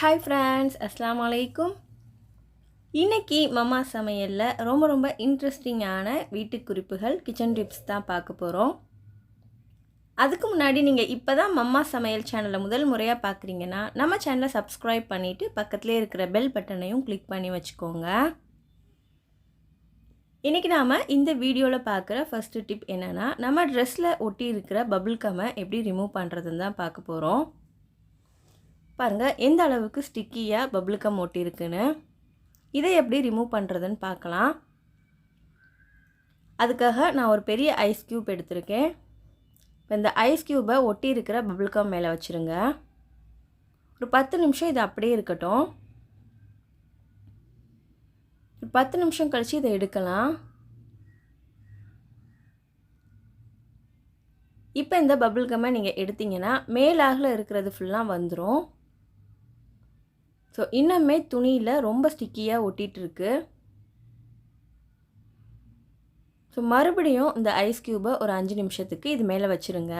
Hi friends, அஸ்ஸலாமு அலைக்கும். இன்றைக்கி மம்மா சமையலில் ரொம்ப இன்ட்ரெஸ்டிங்கான வீட்டு குறிப்புகள், கிச்சன் டிப்ஸ் தான் பார்க்க போகிறோம். அதுக்கு முன்னாடி நீங்கள் இப்போ தான் மம்மா சமையல் சேனலை முதல் முறையாக பார்க்குறீங்கன்னா நம்ம சேனலை சப்ஸ்கிரைப் பண்ணிவிட்டு பக்கத்துலேயே இருக்கிற பெல் பட்டனையும் கிளிக் பண்ணி வச்சுக்கோங்க. இன்றைக்கி நாம் இந்த வீடியோவில் பார்க்குற ஃபஸ்ட்டு டிப் என்னென்னா, நம்ம ட்ரெஸ்ஸில் ஒட்டி இருக்கிற பபிள் கம்மை எப்படி ரிமூவ் பண்ணுறதுன்னு தான் பார்க்க போகிறோம். பாருங்கள் எந்த அளவுக்கு ஸ்டிக்கியாக பபிள் கம் ஒட்டியிருக்குன்னு. இதை எப்படி ரிமூவ் பண்ணுறதுன்னு பார்க்கலாம். அதுக்காக நான் ஒரு பெரிய ஐஸ் க்யூப் எடுத்திருக்கேன். இப்போ இந்த ஐஸ் க்யூப்பை ஒட்டி இருக்கிற பபிள் கம் மேலே வச்சுருங்க. ஒரு 10 நிமிஷம் இது அப்படியே இருக்கட்டும். 10 நிமிஷம் கழித்து இதை எடுக்கலாம். இப்போ இந்த பபிள் கம்மை நீங்கள் எடுத்திங்கன்னா மேலாகில் இருக்கிறது ஃபுல்லாக வந்துடும். ஸோ இன்னுமே துணியில் ரொம்ப ஸ்டிக்கியாக ஒட்டிகிட்ருக்கு. ஸோ மறுபடியும் இந்த ஐஸ் க்யூபை ஒரு 5 நிமிஷத்துக்கு இது மேலே வச்சுருங்க.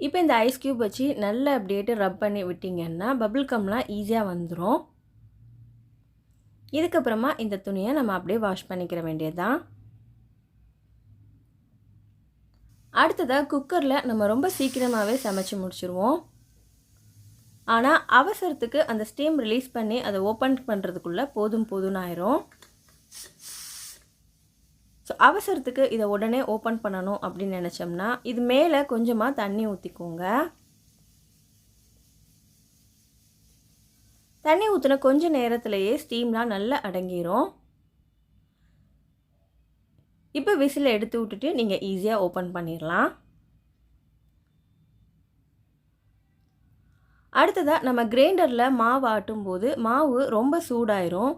இப்போ இந்த ஐஸ் க்யூப் வச்சு நல்லா அப்படியே ரப் பண்ணி விட்டிங்கன்னா பபிள் கம்லாம் ஈஸியாக வந்துடும். இதுக்கப்புறமா இந்த துணியை நம்ம அப்படியே வாஷ் பண்ணிக்கிற வேண்டியது தான். அடுத்ததாக குக்கரில் நம்ம ரொம்ப சீக்கிரமாகவே சமைச்சு முடிச்சுருவோம். ஆனால் அவசரத்துக்கு அந்த ஸ்டீம் ரிலீஸ் பண்ணி அதை ஓப்பன் பண்ணுறதுக்குள்ளே போதும்னு ஆயிரும். ஸோ அவசரத்துக்கு இதை உடனே ஓப்பன் பண்ணணும் அப்படின்னு நினச்சோம்னா இது மேலே கொஞ்சமாக தண்ணி ஊற்றிக்கோங்க. தண்ணி ஊற்றின கொஞ்சம் நேரத்திலேயே ஸ்டீம்லாம் நல்லா அடங்கிடும். இப்போ விசில் எடுத்து விட்டுட்டு நீங்கள் ஈஸியாக ஓப்பன் பண்ணிடலாம். அடுத்ததாக நம்ம கிரைண்டரில் மாவு ஆட்டும்போது மாவு ரொம்ப சூடாயிரும்.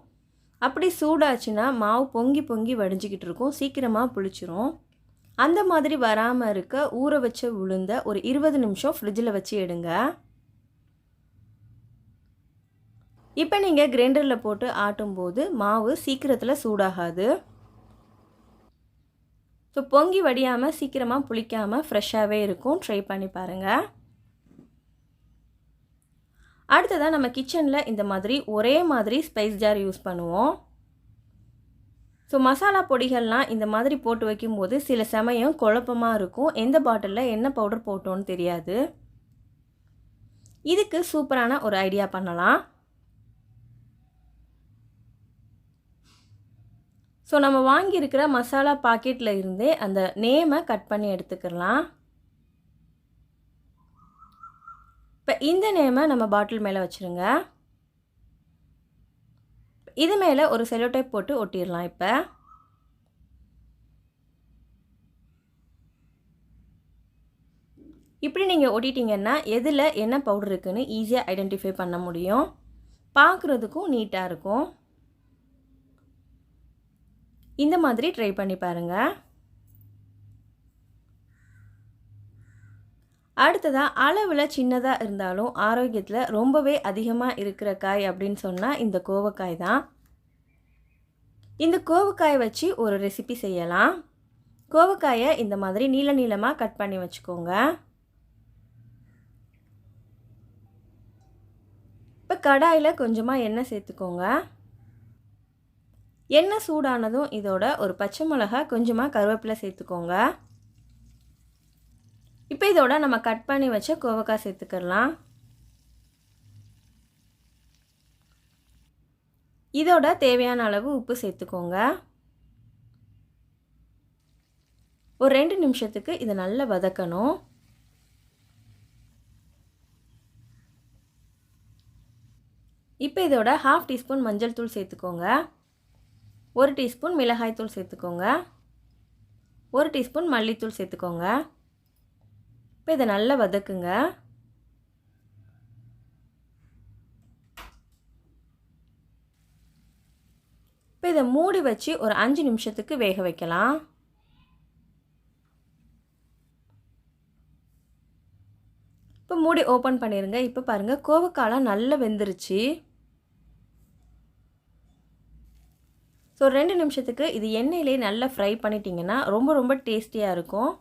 அப்படி சூடாச்சுன்னா மாவு பொங்கி வடிஞ்சிக்கிட்டு இருக்கும், சீக்கிரமாக புளிச்சிரும். அந்த மாதிரி வராமல் இருக்க ஊற வச்ச உளுந்த ஒரு 20 நிமிஷம் ஃப்ரிட்ஜில் வச்சு எடுங்க. இப்போ நீங்கள் கிரைண்டரில் போட்டு ஆட்டும்போது மாவு சீக்கிரத்தில் சூடாகாது. ஸோ பொங்கி வடியாமல் சீக்கிரமாக புளிக்காமல் ஃப்ரெஷ்ஷாகவே இருக்கும். ட்ரை பண்ணி பாருங்கள். அடுத்ததாக நம்ம கிச்சனில் இந்த மாதிரி ஒரே மாதிரி ஸ்பைஸ் ஜார் யூஸ் பண்ணுவோம். ஸோ மசாலா பொடிகள்லாம் இந்த மாதிரி போட்டு வைக்கும்போது சில சமயம் குழப்பமாக இருக்கும். எந்த பாட்டிலில் என்ன பவுடர் போட்டோன்னு தெரியாது. இதுக்கு சூப்பரான ஒரு ஐடியா பண்ணலாம். ஸோ நம்ம வாங்கியிருக்கிற மசாலா பாக்கெட்டில் இருந்தே அந்த நேமை கட் பண்ணி எடுத்துக்கலாம். இப்போ இந்த நேமை நம்ம பாட்டில் மேலே வச்சுருங்க. இது மேலே ஒரு செல்லோ டேப் போட்டு ஒட்டிடலாம். இப்போ இப்படி நீங்கள் ஒட்டிட்டிங்கன்னா எதில் என்ன பவுடர் இருக்குதுன்னு ஈஸியாக ஐடென்டிஃபை பண்ண முடியும். பார்க்குறதுக்கும் நீட்டாக இருக்கும். இந்த மாதிரி ட்ரை பண்ணி பாருங்கள். அடுத்ததாக அளவில் சின்னதாக இருந்தாலும் ஆரோக்கியத்தில் ரொம்பவே அதிகமாக இருக்கிற காய் அப்படின்னு சொன்னால் இந்த கோவக்காய் தான். இந்த கோவக்காயை வச்சு ஒரு ரெசிபி செய்யலாம். கோவக்காயை இந்த மாதிரி நீளமாக கட் பண்ணி வச்சுக்கோங்க. இப்போ கடாயில் கொஞ்சமாக எண்ணெய் சேர்த்துக்கோங்க. எண்ணெய் சூடானதும் இதோட ஒரு பச்சை மிளகாய், கொஞ்சமாக கருவேப்பிலை சேர்த்துக்கோங்க. இப்போ இதோட நம்ம கட் பண்ணி வச்ச கோவக்காய் சேர்த்துக்கலாம். இதோட தேவையான அளவு உப்பு சேர்த்துக்கோங்க. ஒரு 2 நிமிஷத்துக்கு இதை நல்லா வதக்கணும். இப்போ இதோட 1/2 டீஸ்பூன் மஞ்சள் தூள் சேர்த்துக்கோங்க. 1 டீஸ்பூன் மிளகாய் தூள் சேர்த்துக்கோங்க. 1 டீஸ்பூன் மல்லித்தூள் சேர்த்துக்கோங்க. இப்போ இதை நல்லா வதக்குங்க. இப்போ இதை மூடி வச்சு ஒரு 5 நிமிஷத்துக்கு வேக வைக்கலாம். இப்போ மூடி ஓப்பன் பண்ணிடுங்க. இப்போ பாருங்கள் கோவக்காய்லாம் நல்லா வெந்துருச்சு. ஸோ 2 நிமிஷத்துக்கு இது எண்ணெயிலே நல்லா ஃப்ரை பண்ணிட்டீங்கன்னா ரொம்ப டேஸ்டியாக இருக்கும்.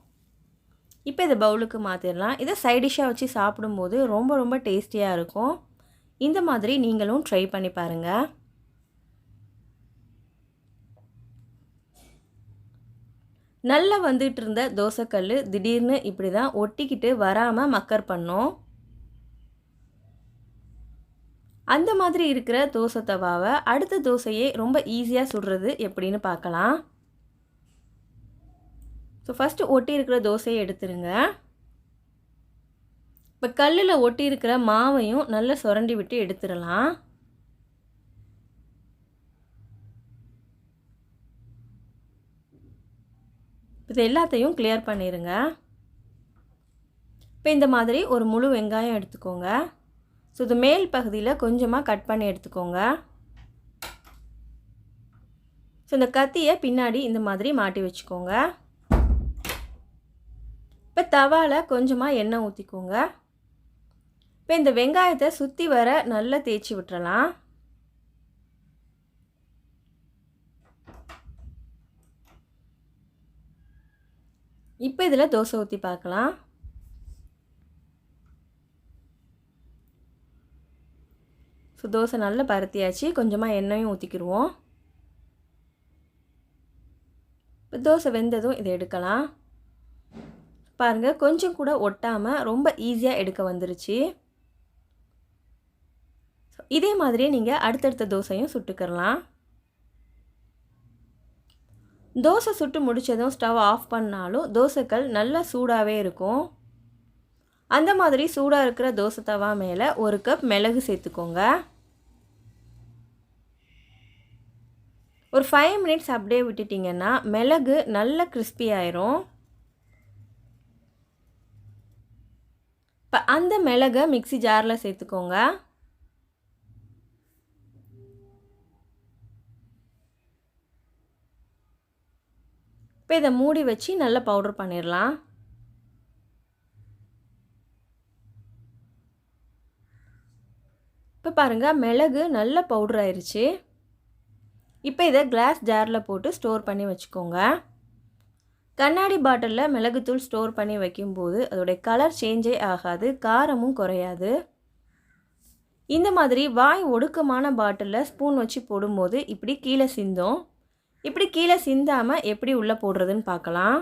இப்போ இதை பவுலுக்கு மாற்றிடலாம். இதை சைட் டிஷ்ஷாக வச்சு சாப்பிடும்போது ரொம்ப ரொம்ப டேஸ்டியாக இருக்கும். இந்த மாதிரி நீங்களும் ட்ரை பண்ணி பாருங்கள். நல்லா வந்துட்டு இருந்த தோசைக்கல் திடீர்னு இப்படி தான் ஒட்டிக்கிட்டு வராமல் மக்கர் பண்ணோம். அந்த மாதிரி இருக்கிற தோசை தவாவை அடுத்த தோசையை ரொம்ப ஈஸியாக சுடுறது எப்படின்னு பார்க்கலாம். ஸோ ஃபஸ்ட்டு ஒட்டி இருக்கிற தோசையை எடுத்துருங்க. இப்போ கல்லில் ஒட்டி இருக்கிற மாவையும் நல்லா சுரண்டி விட்டு எடுத்துடலாம். இது எல்லாத்தையும் கிளியர் பண்ணிடுங்க. இப்போ இந்த மாதிரி ஒரு முழு வெங்காயம் எடுத்துக்கோங்க. ஸோ இது மேல் பகுதியில் கொஞ்சமாக கட் பண்ணி எடுத்துக்கோங்க. ஸோ இந்த கத்தியை பின்னாடி இந்த மாதிரி மாட்டி வச்சுக்கோங்க. இப்போ தவாவில் கொஞ்சமாக எண்ணெய் ஊற்றிக்கோங்க. இப்போ இந்த வெங்காயத்தை சுற்றி வர நல்லா தேய்ச்சி விட்டுறலாம். இப்போ இதில் தோசை ஊற்றி பார்க்கலாம். ஸோ தோசை நல்லா பருத்தியாச்சு. கொஞ்சமாக எண்ணெயும் ஊற்றிக்கிடுவோம். இப்போ தோசை வெந்ததும் இதை எடுக்கலாம். பாருங்கள், கொஞ்சம் கூட ஒட்டாமல் ரொம்ப ஈஸியாக எடுக்க வந்துருச்சு. இதே மாதிரியே நீங்கள் அடுத்தடுத்த தோசையும் சுட்டுக்கிறலாம். தோசை சுட்டு முடித்ததும் ஸ்டவ் ஆஃப் பண்ணாலும் தோசைக்கல் நல்லா சூடாகவே இருக்கும். அந்த மாதிரி சூடாக இருக்கிற தோசை தவா மேலே ஒரு கப் மிளகு சேர்த்துக்கோங்க. ஒரு 5 மினிட்ஸ் அப்படியே விட்டுட்டிங்கன்னா மிளகு நல்லா கிறிஸ்பி ஆயிரும். இப்போ அந்த மிளகை மிக்ஸி ஜாரில் சேர்த்துக்கோங்க. இப்போ இதை மூடி வச்சு நல்லா பவுடர் பண்ணிடலாம். இப்போ பாருங்கள், மிளகு நல்ல பவுடர் ஆயிடுச்சு. இப்போ இதை கிளாஸ் ஜாரில் போட்டு ஸ்டோர் பண்ணி வச்சுக்கோங்க. கண்ணாடி பாட்டிலில் மிளகுத்தூள் ஸ்டோர் பண்ணி வைக்கும்போது அதோடைய கலர் சேஞ்சே ஆகாது, காரமும் குறையாது. இந்த மாதிரி வாய் ஒடுக்கமான பாட்டிலில் ஸ்பூன் வச்சு போடும்போது இப்படி கீழே சிந்தும். இப்படி கீழே சிந்தாமல் எப்படி உள்ளே போடுறதுன்னு பார்க்கலாம்.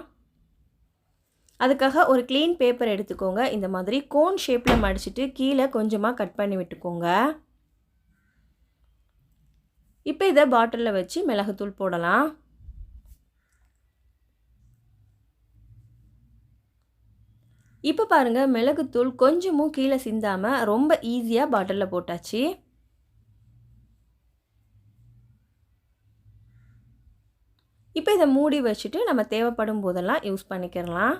அதுக்காக ஒரு க்ளீன் பேப்பர் எடுத்துக்கோங்க. இந்த மாதிரி கோன் ஷேப்பில் மடிச்சுட்டு கீழே கொஞ்சமாக கட் பண்ணி விட்டுக்கோங்க. இப்போ இதை பாட்டிலில் வச்சு மிளகுத்தூள் போடலாம். இப்போ பாருங்கள், மிளகுத்தூள் கொஞ்சமும் கீழே சிந்தாமல் ரொம்ப ஈஸியாக பாட்டிலில் போட்டாச்சு. இப்போ இதை மூடி வச்சுட்டு நம்ம தேவைப்படும் போதெல்லாம் யூஸ் பண்ணிக்கிறலாம்.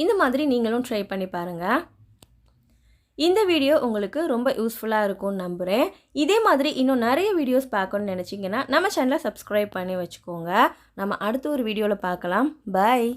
இந்த மாதிரி நீங்களும் ட்ரை பண்ணி பாருங்கள். இந்த வீடியோ உங்களுக்கு ரொம்ப யூஸ்ஃபுல்லாக இருக்கும்னு நம்புகிறேன். இதே மாதிரி இன்னும் நிறைய வீடியோஸ் பார்க்கணுன்னு நினச்சிங்கன்னா நம்ம சேனலை சப்ஸ்கிரைப் பண்ணி வச்சுக்கோங்க. நம்ம அடுத்த ஒரு வீடியோவில் பார்க்கலாம். பாய்.